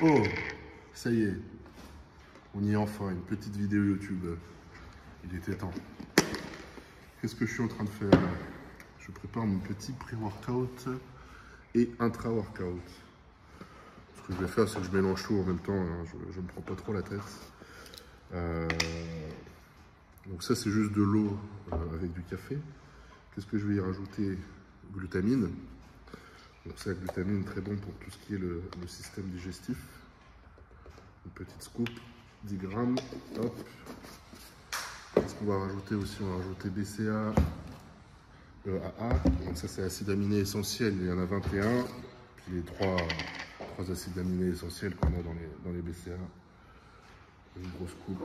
Oh, ça y est, on y est enfin, une petite vidéo YouTube. Il était temps. Qu'est-ce que je suis en train de faire là? Je prépare mon petit pré-workout et intra-workout. Ce que je vais faire, c'est que je mélange tout en même temps, hein. Je ne me prends pas trop la tête. Donc ça, c'est juste de l'eau avec du café. Qu'est-ce que je vais y rajouter? Glutamine. Donc ça, la glutamine, très bon pour tout ce qui est le système digestif. Une petite scoop, 10 grammes, hop. Qu'est-ce qu'on va rajouter aussi? On va rajouter BCA, AA. Donc ça, c'est acide aminé essentiel, il y en a 21. Puis les trois acides aminés essentiels qu'on a dans les BCA. Une grosse coupe.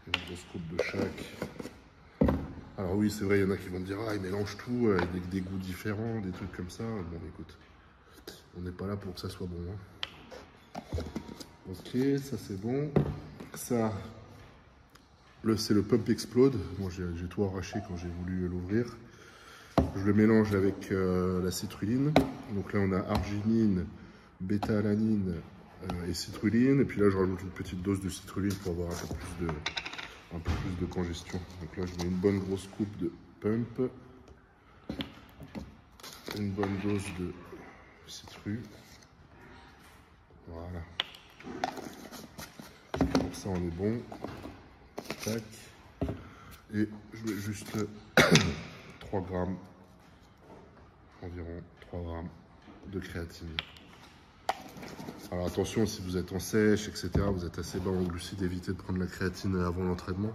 Une grosse coupe de chaque. Alors oui, c'est vrai, il y en a qui vont me dire « Ah, ils mélangent tout avec des goûts différents, des trucs comme ça. » Bon, écoute, on n'est pas là pour que ça soit bon. Hein. Ok, ça c'est bon. Ça, c'est le Pump Explode. Moi, j'ai tout arraché quand j'ai voulu l'ouvrir. Je le mélange avec la citrulline. Donc là, on a arginine, bêta-alanine et citrulline. Et puis là, je rajoute une petite dose de citrulline pour avoir un peu plus de congestion. Donc là, je mets une bonne grosse coupe de Pump. Une bonne dose de citru. Voilà. Pour ça, on est bon. Tac. Et je mets juste 3 grammes, environ 3 grammes de créatine. Alors attention, si vous êtes en sèche, etc., vous êtes assez bas en glucides, évitez de prendre la créatine avant l'entraînement.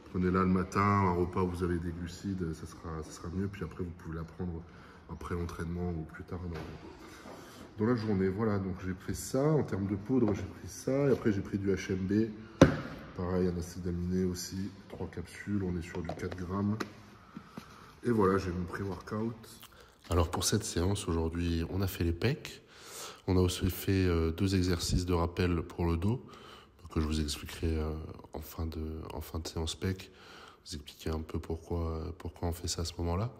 Prenez-la le matin, un repas où vous avez des glucides, ça sera mieux. Puis après, vous pouvez la prendre après l'entraînement ou plus tard dans la journée. Voilà, donc j'ai pris ça. En termes de poudre, j'ai pris ça. Et après, j'ai pris du HMB. Pareil, un acide aminé aussi. 3 capsules, on est sur du 4 grammes. Et voilà, j'ai mon pré-workout. Alors pour cette séance, aujourd'hui, on a fait les pecs. On a aussi fait 2 exercices de rappel pour le dos, que je vous expliquerai en fin de séance pec. Vous expliquer un peu pourquoi on fait ça à ce moment-là.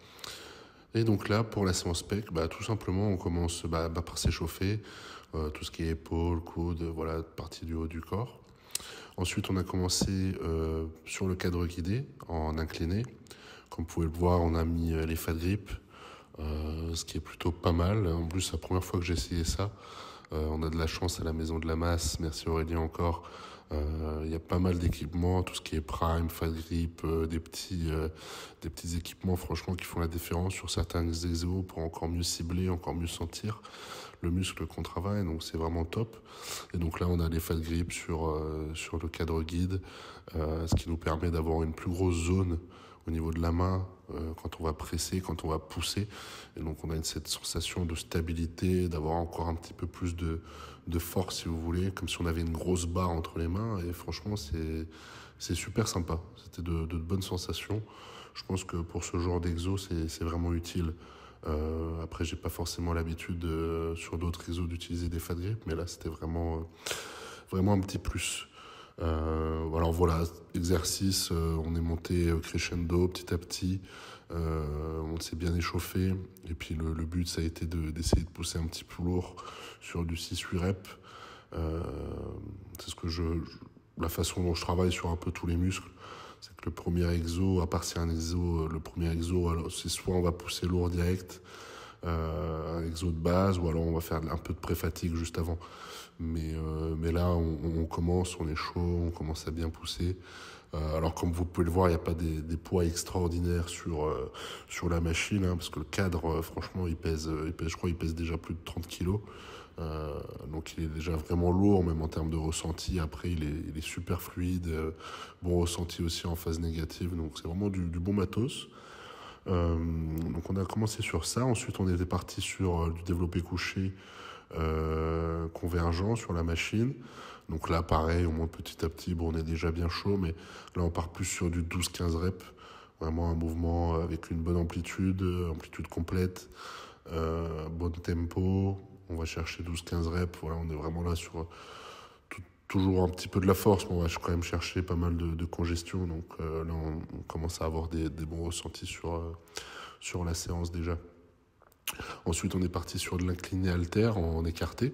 Et donc là, pour la séance pec, tout simplement, on commence par s'échauffer, tout ce qui est épaules, coudes, voilà, partie du haut du corps. Ensuite, on a commencé sur le cadre guidé, en incliné. Comme vous pouvez le voir, on a mis les fat grips, ce qui est plutôt pas mal. En plus, c'est la première fois que j'ai essayé ça. On a de la chance à la Maison de la Masse, merci Aurélien encore. Il y a pas mal d'équipements, tout ce qui est prime, fat grip, des petits équipements franchement qui font la différence sur certains exos pour encore mieux cibler, encore mieux sentir le muscle qu'on travaille, donc c'est vraiment top. Et donc là on a les fat grip sur le cadre guide, ce qui nous permet d'avoir une plus grosse zone au niveau de la main quand on va presser, quand on va pousser. Et donc on a cette sensation de stabilité, d'avoir encore un petit peu plus de force si vous voulez, comme si on avait une grosse barre entre les mains. Et franchement c'est super sympa, c'était de bonnes sensations. Je pense que pour ce genre d'exo c'est vraiment utile. Après j'ai pas forcément l'habitude sur d'autres exos d'utiliser des fat grips, mais là c'était vraiment un petit plus. Alors voilà, exercice, on est monté crescendo petit à petit, on s'est bien échauffé, et puis le but ça a été d'essayer de pousser un petit peu lourd sur du 6-8 reps. C'est ce que la façon dont je travaille sur un peu tous les muscles, c'est que le premier exo, à part si un exo, le premier exo, alors c'est soit on va pousser lourd direct, un exo de base, ou alors on va faire un peu de pré-fatigue juste avant. Mais là, on commence, on est chaud, on commence à bien pousser. Alors comme vous pouvez le voir, il n'y a pas des poids extraordinaires sur la machine, hein, parce que le cadre, franchement, je crois qu'il pèse déjà plus de 30 kilos. Donc il est déjà vraiment lourd, même en termes de ressenti. Après, il est super fluide, bon ressenti aussi en phase négative. Donc c'est vraiment du bon matos. Donc on a commencé sur ça. Ensuite, on était parti sur du développé couché convergent sur la machine. Donc là, pareil, on monte petit à petit. Bon, on est déjà bien chaud, mais là, on part plus sur du 12-15 reps. Vraiment un mouvement avec une bonne amplitude complète, bon tempo. On va chercher 12-15 reps. Voilà, on est vraiment là sur toujours un petit peu de la force, mais on va quand même chercher pas mal de congestion. Donc là, on commence à avoir des bons ressentis sur la séance déjà. Ensuite, on est parti sur de l'incliné halter en écarté.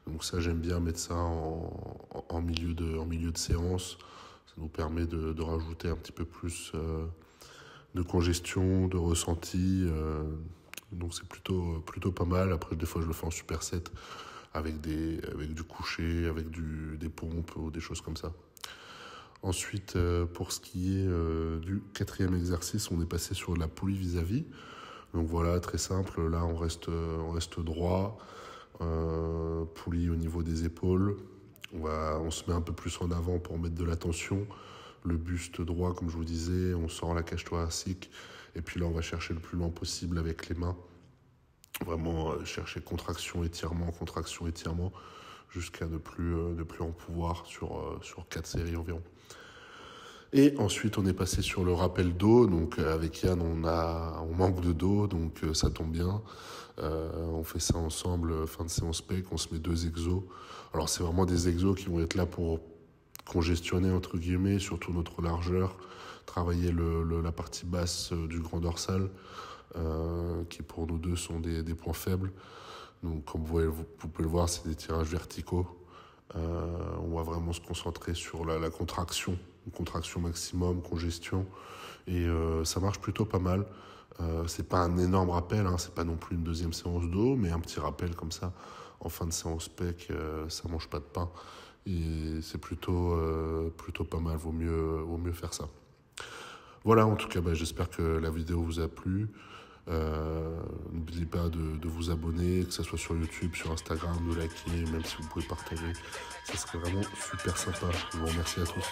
Donc ça, j'aime bien mettre ça en milieu de séance. Ça nous permet de rajouter un petit peu plus de congestion, de ressenti. Donc c'est plutôt pas mal. Après, des fois, je le fais en superset avec du coucher, avec des pompes ou des choses comme ça. Ensuite, pour ce qui est du quatrième exercice, on est passé sur la poulie vis-à-vis. Donc voilà, très simple. Là, on reste droit. Poulie au niveau des épaules. On se met un peu plus en avant pour mettre de la tension. Le buste droit, comme je vous disais. On sort la cage thoracique. Et puis là, on va chercher le plus loin possible avec les mains. Vraiment chercher contraction, étirement, jusqu'à ne plus en pouvoir sur 4 séries environ. Et ensuite, on est passé sur le rappel dos. Donc, avec Yann, on manque de dos, donc ça tombe bien. On fait ça ensemble, fin de séance pec. On se met 2 exos. Alors, c'est vraiment des exos qui vont être là pour congestionner, entre guillemets, surtout notre largeur. Travailler la partie basse du grand dorsal, qui pour nous deux sont des points faibles. Donc, comme vous pouvez le voir, c'est des tirages verticaux. On va vraiment se concentrer sur la contraction. Contraction maximum, congestion, et ça marche plutôt pas mal. C'est pas un énorme rappel, hein, c'est pas non plus une deuxième séance dos, mais un petit rappel comme ça en fin de séance pec, ça mange pas de pain, et c'est plutôt pas mal. Vaut mieux faire ça. Voilà, en tout cas, j'espère que la vidéo vous a plu. N'oubliez pas de vous abonner, que ce soit sur YouTube, sur Instagram, de liker, même si vous pouvez partager, ça serait vraiment super sympa. Je vous remercie à tous.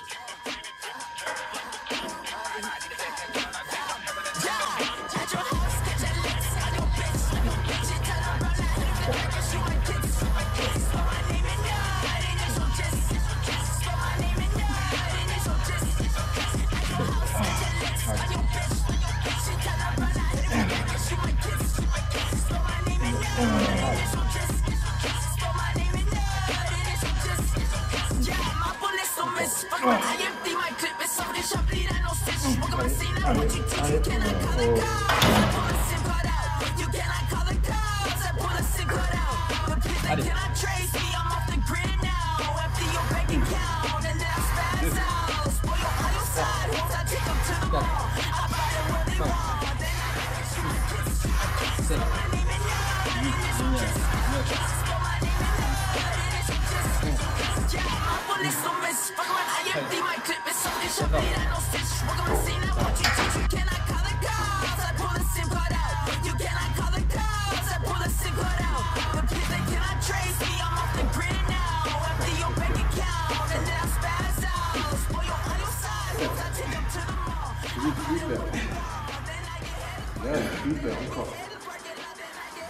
Super, encore.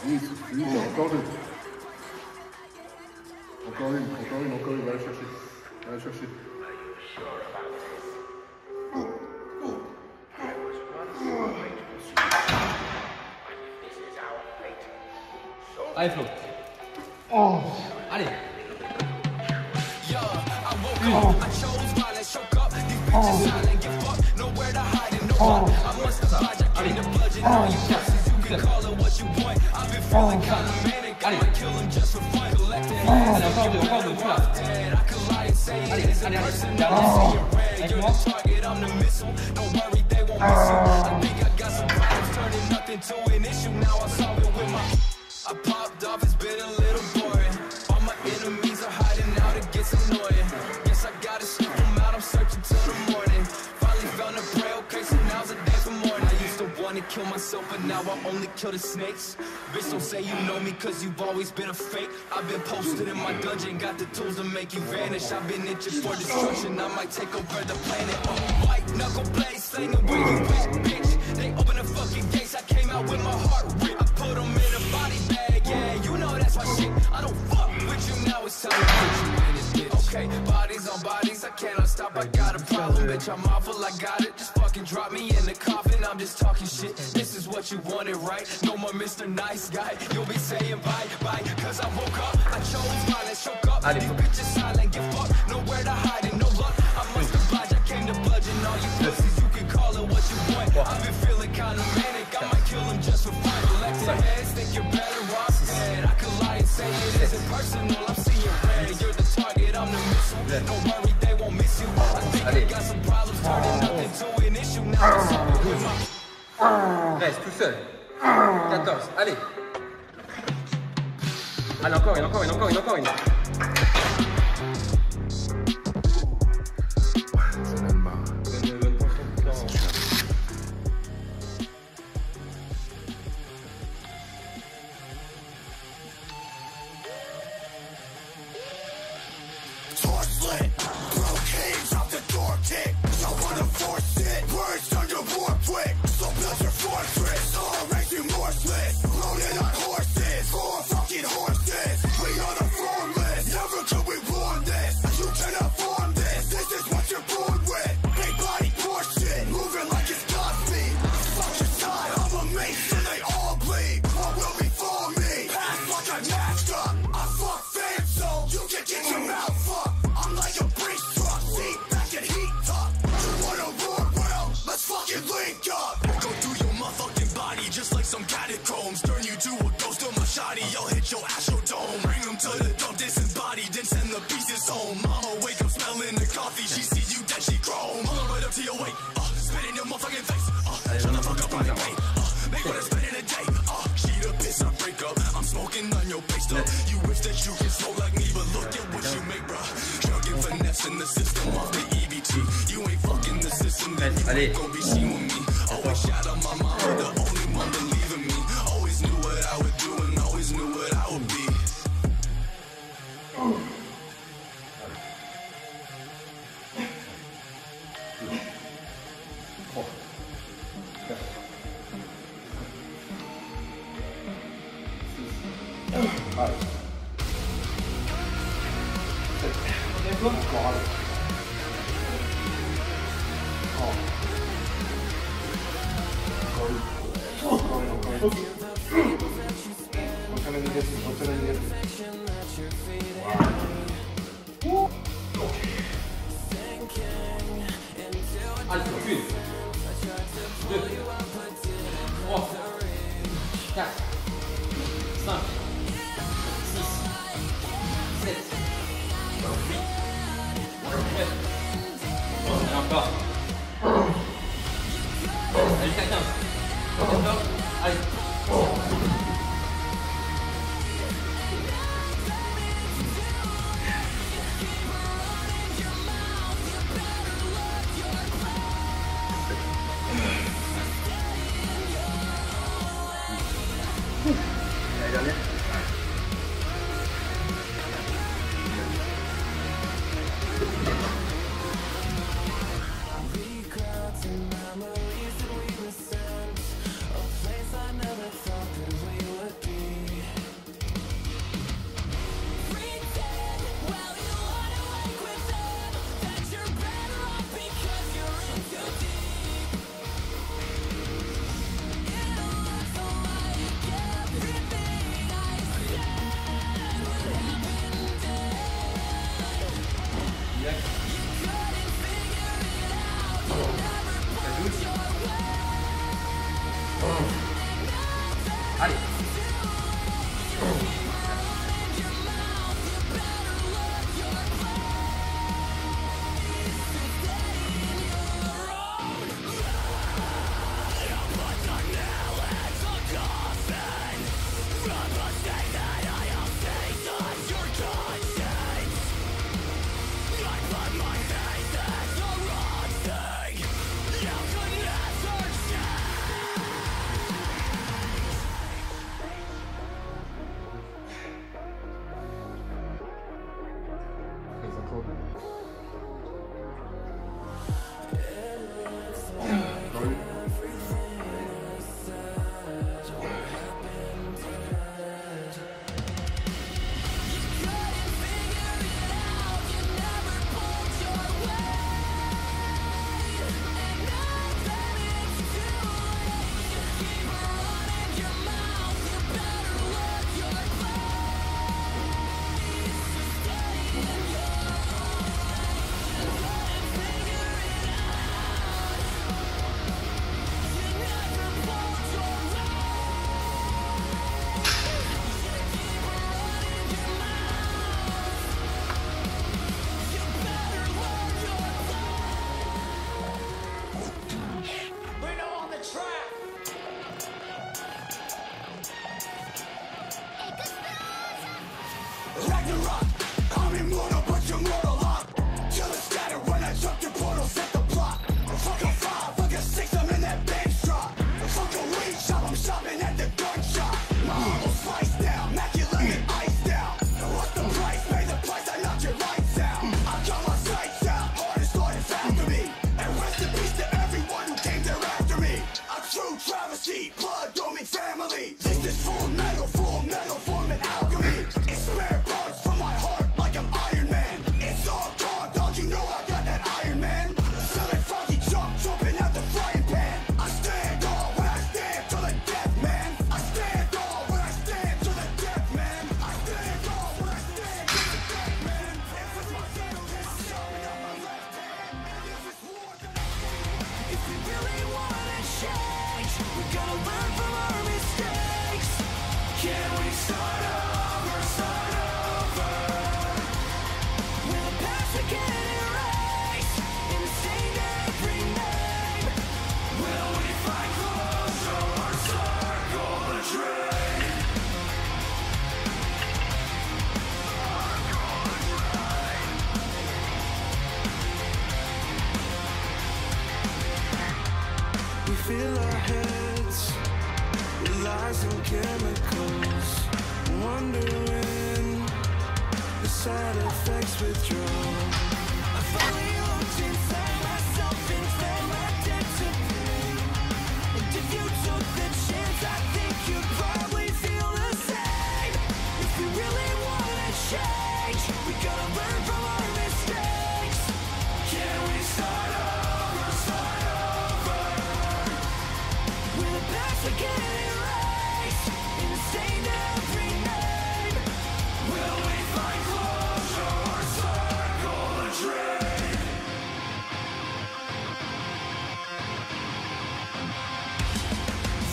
Oui, super, encore deux. Encore une, va la chercher. Allez Flo. Oh. Allez. Allez, encore deux, tu là. Allez, avec moi. I popped off, it's been a little boring. All my enemies are hiding out, it gets annoying. Guess I gotta scoop them out, I'm searching till the morning. Finally found a prey, okay, so now's the day for morning. I used to wanna kill myself, but now I only kill the snakes. Bitch, don't say you know me, cause you've always been a fake. I've been posted in my dungeon, got the tools to make you vanish. I've been itching for destruction, I might take over the planet. White knuckle blade, slinging where you wish, bitch. They open the fucking gates, I came out with my heart ripped. I put them in a body bag, yeah, you know that's my shit. I don't fuck with you, now it's time to put you in this bitch. Okay, bodies on bodies, I cannot stop, I got a problem, bitch, I'm awful, I got it. Just fucking drop me in the coffin, I'm just talking shit. This is what you wanted, right? No more Mr. Nice Guy, you'll be saying bye, bye. Cause I woke up, I chose violence, choke up. These bitches silent, get fucked, nowhere to hide and no luck. I must oblige, I came to bludgeon all you pussies. You can call it what you want. I've been feeling kinda manic, I might kill them just for fun. Collecting heads, thinking personal, I'm seeing red. You're the target, I'm the missile. Don't worry, they won't miss you. I think I got some problems turning nothing to an issue. Now I'm sorry with my... Reste tout seul. 14, allez. Allez, encore une, encore une, encore une, encore une. Ça donne marre. Bonne tension tout le temps. Torch lit, broke cage off the door tick. Y'all wanna force it, words turn to war quick. So build your fortress, all makes you morseless. Loaded on horses, 4 fucking horses. We are the formless, never could we warn this. You cannot form this, this is what you're born with. Big body portion, moving like it's Cosby. Fuck your side, I'm a mate, so they all bleed. What will be for me? Pass like I matched up. I fuck fans, so you can get your mouth fucked. I'm like a breeze truck, seat back and heat up. You wanna roar? Well, let's fucking link up. Go through your motherfucking body just like some catacombs. Turn you to a ghost of my shoddy. I'll hit your astrodome. Bring them to the dump, disembodied, then send the pieces home. Mama wake up smelling the coffee. She see you, then she chrome. Pull her right up to your weight. Spit in your motherfucking face. Shut the fuck up on your pain. Make what I spend in a day. She the piss I break up. I'm smoking on your base stuff. You wish that you could smoke like me, but look at what you make, bruh. Chugging finesse in the system off the EBT. You ain't fucking the system, then you ain't gon' be seen with me. Always shout out my mama, the only one believing me. Always knew what I would do and always knew what I would be. Allez, une, 2, 3, 4, 5, 6, 7, 8, 9, et encore. Allez, jusqu'à 15. 14, allez. La dernière. Allez. me. Blood don't mean family. This is full metal forming alchemy. It's spare parts from my heart like I'm Iron Man. It's all gone, don't you know I got that Iron Man? Selling foggy junk, jumping out the frying pan. I stand tall when I stand to the death, man. I stand tall when I stand to the death, man. I stand tall when I stand to the death, man. If it's my battle, then I'm showing up my left hand. And if it's war, then if we really wanna change, we gotta learn from our mistakes. Can we start over, start over? With the past we can erase, and stain every name. Will we find closure or circle the drain? We fill our heads with lies and chemicals, wondering the side effects withdraw. I finally looked inside myself and found my debt to pay. And if you took the chance, I think you'd probably feel the same. If we really wanna change, we gotta learn from our mistakes. Can we start over, start over? With the past we can erase, and stain every name. Will we find closure or circle the drain?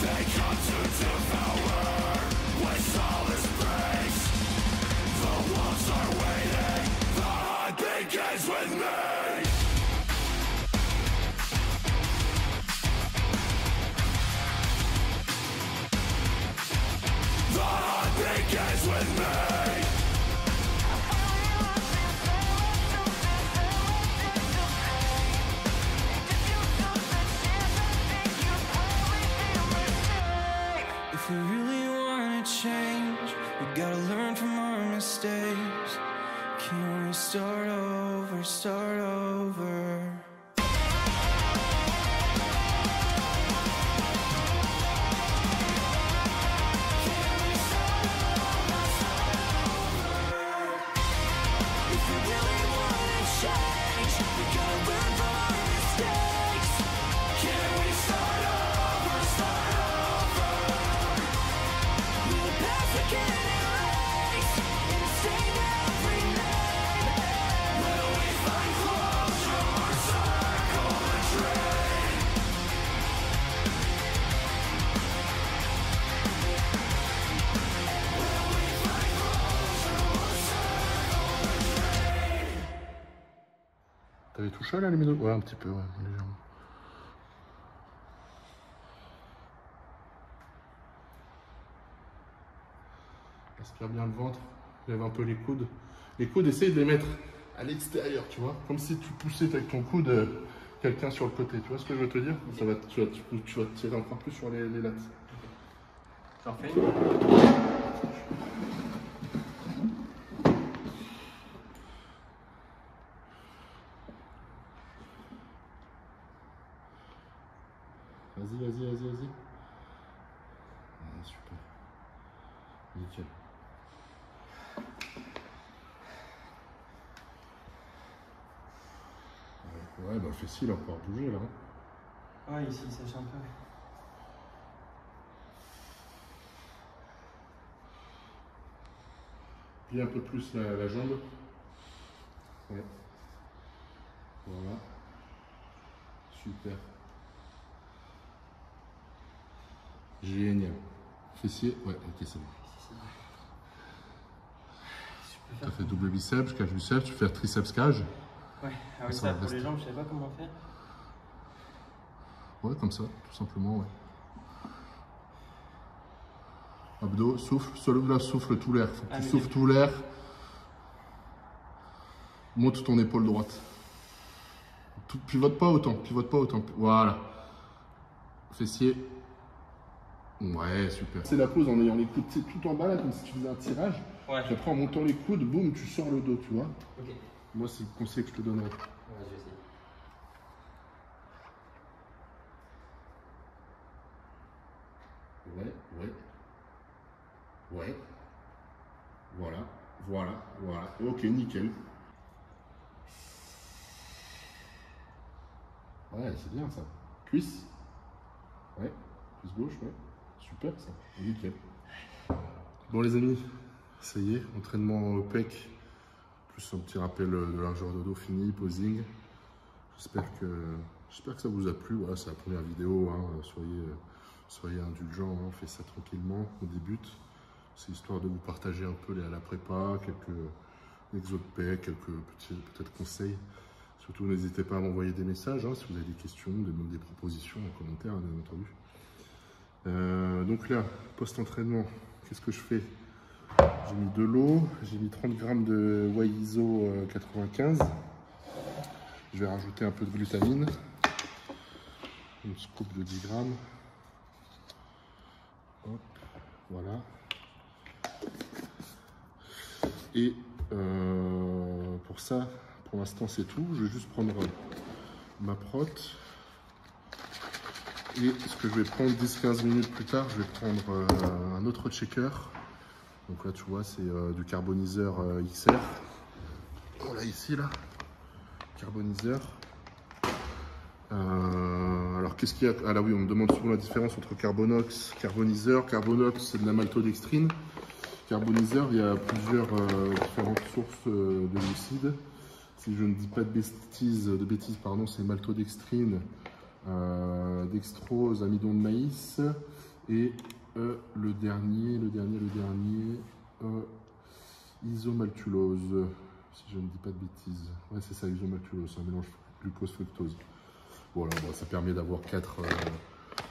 They come to devour with all this praise. The wolves are waiting, the hunt begins with me. The hunt begins with me. If we really wanna change, we gotta learn from our mistakes. Can we start over, start over? If we really wanna change, we gotta learn from our mistakes. Can we start over, start over? With the past we can erase, and stain every name. Will we find closure or circle the drain? Will we find closure or circle the drain? T'avais tout chaud là, les médos? Ouais, un petit peu, ouais, légèrement. Aspire bien le ventre, lève un peu les coudes. Les coudes, essaye de les mettre à l'extérieur, tu vois, comme si tu poussais avec ton coude quelqu'un sur le côté. Tu vois ce que je veux te dire? Ça va, tu vas tirer encore plus sur les lattes. J'en fais. Vas-y, vas-y, vas-y, vas-y. Ah, super. Nickel. Ouais, bah fessier, il va pouvoir bouger là. Ouais, ici, ça sèche un peu. Plie un peu plus la jambe. Ouais. Voilà. Super. Génial. Fessier, ouais, ok, c'est bon. Tu as fait double biceps, cage biceps, tu fais triceps cage. Ouais, ah oui, Ça ça pour reste. les jambes, je sais pas comment faire. Ouais, comme ça, tout simplement, ouais. Abdos, souffle, là, souffle tout l'air. Faut que tu souffles tout l'air. Monte ton épaule droite. Pivote pas autant, pivote pas autant. Voilà. Fessier. Ouais, super. C'est la pose en ayant les coudes tout en bas, là, comme si tu faisais un tirage. Ouais. Puis après, en montant les coudes, boum, tu sors le dos, tu vois. Ok. Moi, c'est le conseil que je te donnerais. Ouais, je vais essayer. Ouais. Ouais. Voilà. Ok, nickel. Ouais, c'est bien ça. Cuisse. Ouais. Cuisse gauche, ouais. Super ça. Nickel. Bon les amis, ça y est, entraînement au pec. Plus un petit rappel de largeur de dos fini, posing. J'espère que ça vous a plu. Voilà, c'est la première vidéo. Hein. Soyez indulgents. Hein. On fait ça tranquillement. On débute. C'est histoire de vous partager un peu la prépa, quelques exos de pec, quelques petits peut-être conseils. Surtout, n'hésitez pas à m'envoyer des messages hein, si vous avez des questions, des propositions en commentaire, hein, bien entendu. Donc là, post-entraînement, qu'est-ce que je fais? J'ai mis de l'eau, j'ai mis 30 grammes de whey iso 95. Je vais rajouter un peu de glutamine, une scoop de 10 grammes. Hop, voilà. Et pour ça, pour l'instant c'est tout. Je vais juste prendre ma prot. Et ce que je vais prendre 10-15 minutes plus tard, je vais prendre un autre checker. Donc là tu vois c'est du carboniseur XR. Voilà ici là. Carboniseur. Alors qu'est-ce qu'il y a? Ah là oui, on me demande souvent la différence entre carbonox, carboniseur. Carbonox c'est de la maltodextrine. Carboniseur, il y a plusieurs différentes sources de glucides. Si je ne dis pas de bêtises, c'est maltodextrine, dextrose, amidon de maïs et le dernier, isomaltulose. Si je ne dis pas de bêtises. Ouais, c'est ça, isomaltulose, c'est un mélange glucose-fructose. Voilà, bon, ça permet d'avoir 4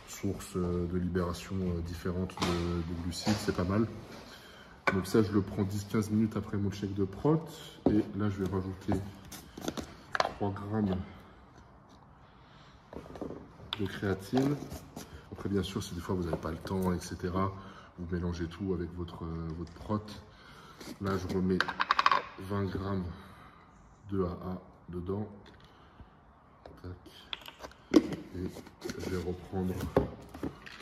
sources de libération différentes de glucides, c'est pas mal. Donc ça, je le prends 10-15 minutes après mon check de prot. Et là, je vais rajouter 3 grammes de créatine. Après, bien sûr, si des fois vous n'avez pas le temps, etc., vous mélangez tout avec votre prot. Là, je remets 20 grammes de AA dedans. Tac. Et je vais reprendre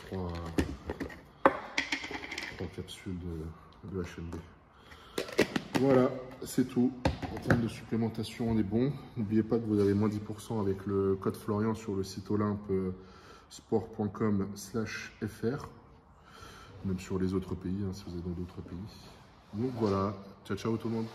3 capsules de HMB. Voilà, c'est tout. En termes de supplémentation, on est bon. N'oubliez pas que vous avez moins 10% avec le code Florian sur le site olympesport.com/fr. Même sur les autres pays, hein, si vous êtes dans d'autres pays. Donc voilà, ciao ciao tout le monde.